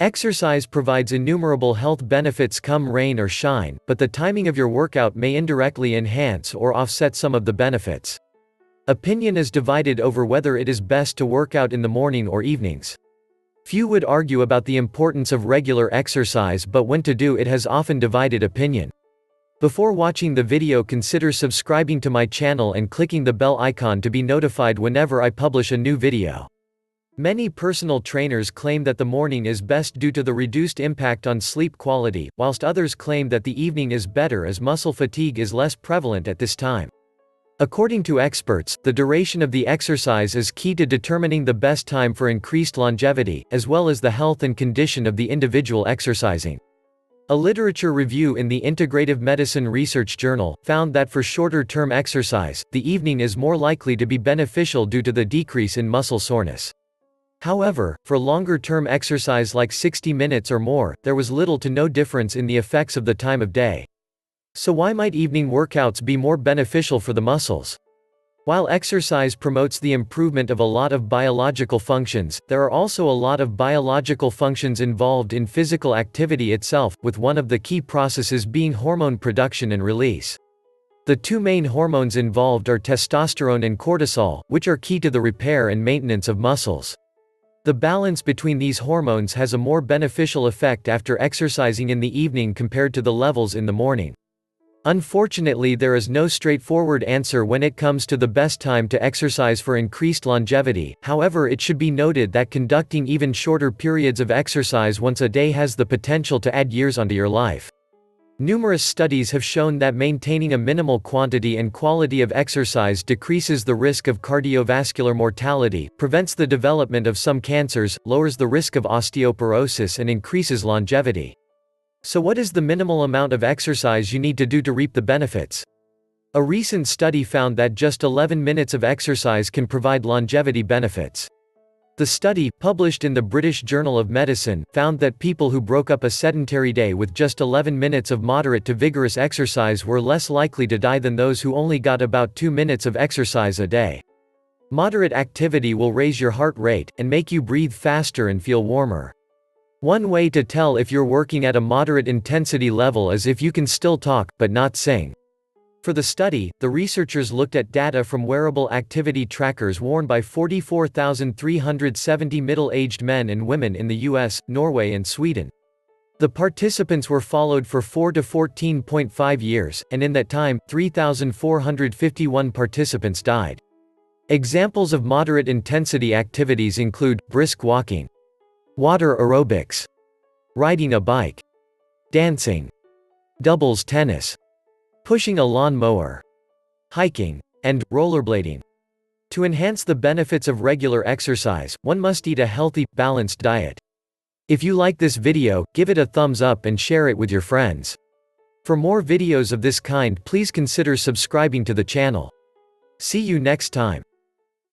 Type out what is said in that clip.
Exercise provides innumerable health benefits come rain or shine, but the timing of your workout may indirectly enhance or offset some of the benefits. Opinion is divided over whether it is best to work out in the morning or evenings. Few would argue about the importance of regular exercise, but when to do it has often divided opinion. Before watching the video, consider subscribing to my channel and clicking the bell icon to be notified whenever I publish a new video. Many personal trainers claim that the morning is best due to the reduced impact on sleep quality, whilst others claim that the evening is better as muscle fatigue is less prevalent at this time. According to experts, the duration of the exercise is key to determining the best time for increased longevity, as well as the health and condition of the individual exercising. A literature review in the Integrative Medicine Research Journal found that for shorter-term exercise, the evening is more likely to be beneficial due to the decrease in muscle soreness. However, for longer-term exercise like 60 minutes or more, there was little to no difference in the effects of the time of day. So why might evening workouts be more beneficial for the muscles? While exercise promotes the improvement of a lot of biological functions, there are also a lot of biological functions involved in physical activity itself, with one of the key processes being hormone production and release. The two main hormones involved are testosterone and cortisol, which are key to the repair and maintenance of muscles. The balance between these hormones has a more beneficial effect after exercising in the evening compared to the levels in the morning. Unfortunately, there is no straightforward answer when it comes to the best time to exercise for increased longevity. However, it should be noted that conducting even shorter periods of exercise once a day has the potential to add years onto your life. Numerous studies have shown that maintaining a minimal quantity and quality of exercise decreases the risk of cardiovascular mortality, prevents the development of some cancers, lowers the risk of osteoporosis, and increases longevity. So what is the minimal amount of exercise you need to do to reap the benefits? A recent study found that just 11 minutes of exercise can provide longevity benefits. The study, published in the British Journal of Medicine, found that people who broke up a sedentary day with just 11 minutes of moderate to vigorous exercise were less likely to die than those who only got about 2 minutes of exercise a day. Moderate activity will raise your heart rate, and make you breathe faster and feel warmer. One way to tell if you're working at a moderate intensity level is if you can still talk, but not sing. For the study, the researchers looked at data from wearable activity trackers worn by 44,370 middle-aged men and women in the US, Norway and Sweden. The participants were followed for 4 to 14.5 years, and in that time, 3,451 participants died. Examples of moderate intensity activities include brisk walking, water aerobics, riding a bike, dancing, doubles tennis, pushing a lawn mower, hiking, and rollerblading. To enhance the benefits of regular exercise, one must eat a healthy, balanced diet. If you like this video, give it a thumbs up and share it with your friends. For more videos of this kind, please consider subscribing to the channel. See you next time.